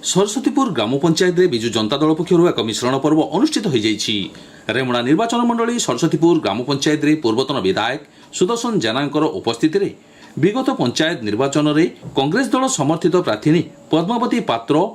सरस्वतीपुर ग्राम पंचायत विजु जनता दल पक्षर एक मिश्रण पर्व अनुष्ठित हो जाइछि। रेमुणा निर्वाचन मंडली सरस्वतीपुर ग्राम पंचायत पूर्वतन विधायक सुदर्शन जेनांकर उपस्थित विगत पंचायत निर्वाचन में कांग्रेस दल समर्थित प्रार्थी पद्मावती पात्र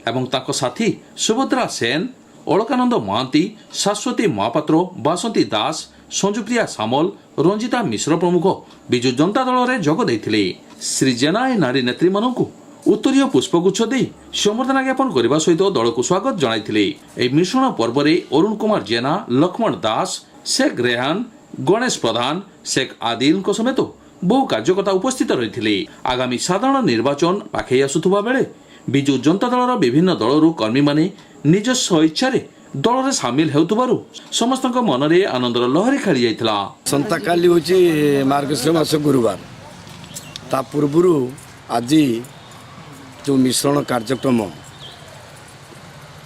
एवं ताको साथी सुभद्रा सेन, अलकानंद महांती, शाश्वती महापात्र, बासंती दास, संजुप्रिया सामल, रंजिता मिश्र प्रमुख विजु जनता दल में जोग देते। श्री जेना ए नारी नेत्री मानू उत्तरीय पुष्पगुच्छ दे संबर्धना ज्ञापन करने सहित दल को स्वागत जनाइथिले। ए मिश्रण पर्व में अरुण कुमार जेना, लक्ष्मण दास, शेख रेहान, गणेश प्रधान, शेख आदिल समेत बहु कार्यकर्ता उपस्थित रही। आगामी साधारण निर्वाचन पाखे आसुवा बेले विजु जनता दलर विभिन्न दलर कर्मी माने निजस्व इच्छा दल में सामिल होतुबारु समस्त मन में आनंदर लहरी खेली जाइथिला। संता काली होची मार्गशीर मास गुरुवार ता पूर्व आज जो मिश्रण कार्यक्रम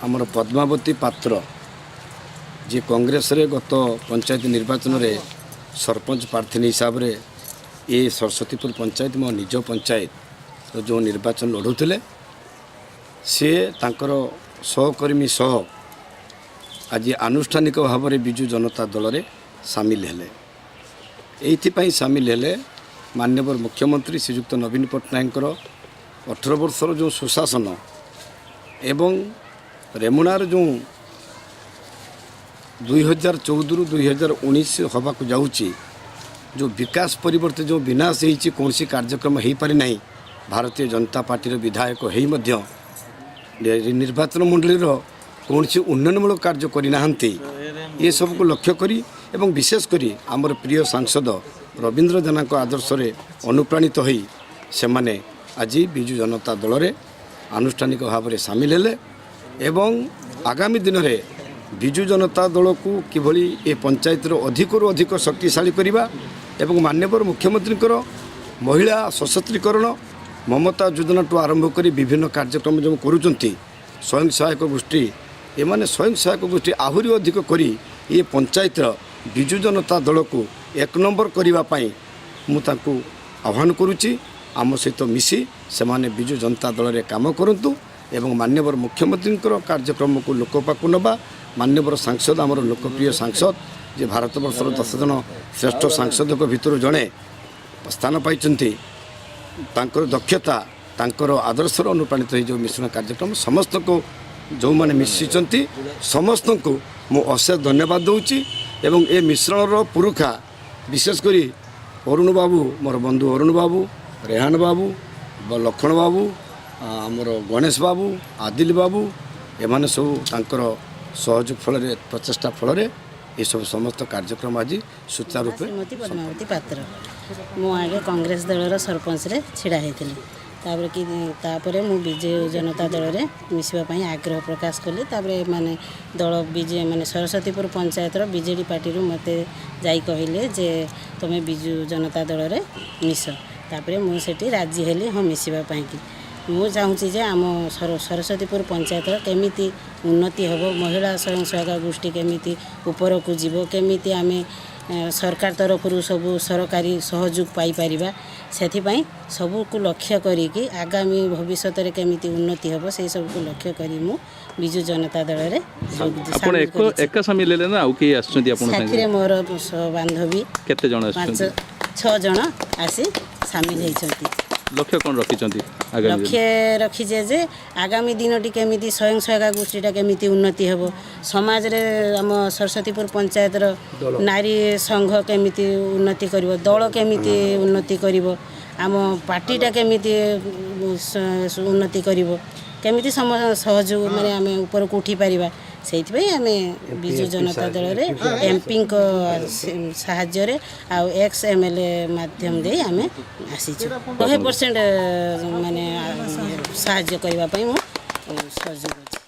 आमर पद्मावती पात्र जी कांग्रेस रे गत पंचायत निर्वाचन रे सरपंच प्रार्थी हिसाब रे ये सरस्वतीपुर पंचायत मो निज पंचायत तो जो निर्वाचन लड़ुले सी तांकर सहकर्मी सह आज आनुष्ठानिक भाव में विजु जनता दल में सामिल हेले। एइथिपाई सामिल हेले माननीय मुख्यमंत्री श्रीयुक्त नवीन पट्टनायक 18 वर्षर जो सुशासन एवं रेमुणार जो 2014 रु 2019 होबाक जाउची जो विकास परिवर्ते जो विनाश होती कौन कार्यक्रम हो पारि नहीं। भारतीय जनता पार्टी विधायक हो मध्य निर्वाचन मंडली कौन उन्नयनमूलक कार्य करना ये सब को लक्ष्य करी एवं विशेष करी आमर प्रिय सांसद रवींद्र जेना आदर्श रे अनुप्राणित होई से माने आज विजु जनता दल में आनुष्ठानिक भाव में सामिल हेले एवं आगामी दिन में विजु जनता दल को किभली ए पंचायत अधिकरू अधिक शक्तिशाली करवा एवं माननीय मुख्यमंत्री महिला सशक्तिकरण ममता योजना टू आरंभ कर विभिन्न कार्यक्रम जो करुँच स्वयं सहायक गोष्ठी एमाने स्वयं सहायक गोष्ठी आहरी अधिक करी ये पंचायत विजु जनता दल को एक नंबर करने मुझे आह्वान करुच्ची। आम सहित मिसी से माने विजु जनता दल में काम करूँ एवं माननीय मुख्यमंत्री कार्यक्रम को लोक पाक नवा माननीय सांसद आमर लोकप्रिय सांसद जे भारत वर्षर 10 जन श्रेष्ठ सांसद भितर जड़े स्थान पाई दक्षता तांकर आदर्शर अनुप्राणित हो मिश्रण कार्यक्रम समस्त को जो मैंने मिसी समस्त को मु अशेष धन्यवाद दूची एवं ए मिश्रण पुरुखा विशेषकर अरुण बाबू मोर बंधु अरुण बाबू, रेहान बाबू, लक्ष्मण बाबू, आमर गणेश बाबू, आदिल बाबू एमाने सब तांकर सहयोग फल प्रचेषा फल ये सब समस्त कार्यक्रम आज सुचारू रूपे। पद्मावती पात्र मु आगे कांग्रेस दलर सरपंच रे छिड़ा होती तापर मु विजु जनता दल में मिसवाई आग्रह प्रकाश कली माने दल विजय माने सरस्वतीपुर पंचायत बीजेडी पार्टी मत जाई कहले जे तुम्हें विजु जनता दल में मिस तापर मुझे राजी हेली हाँ मिसवाई कि मु चाहूँगी जे आम सरस्वतीपुर पंचायत केमिति उन्नति हम महिला स्वयं सहायक गोष्ठी केमिति ऊपर को जीव केमिति आमे सरकार तरफ सब सरकारी सहयोग पाई परिबा सेथिपाई सब को लक्ष्य करी कि आगामी भविष्य रे केमिति उन्नति हम से सब को लक्ष्य करी मु विजु जनता दल रे आपण एक सामिल लेले ना आउ के आछथि आपण संगे साथी रे मोर बांधवी केते जण आछथि 6 जण आसी सामिल हेछथि। लक्ष्य कौन रखिंट लक्ष्य रखीजे जे आगामी दिन केमिति स्वयं सहायक गोष्ठीटा केमिति उन्नति हेबो समाज रे आम सरस्वतीपुर पंचायत नारी संघ केमिति उन्नति करिवो दल केमिति उन्नति करिवो आम पार्टीटा केमिति उन्नति करिवो केमिति सहयोग माने आमे ऊपर को उठी परिबा से आम विजु जनता दल में एमपी साहाय्य रे आउ एक्स एमएलए माध्यम दे आम आसी 100% माने साहाय्य करने सहयोग।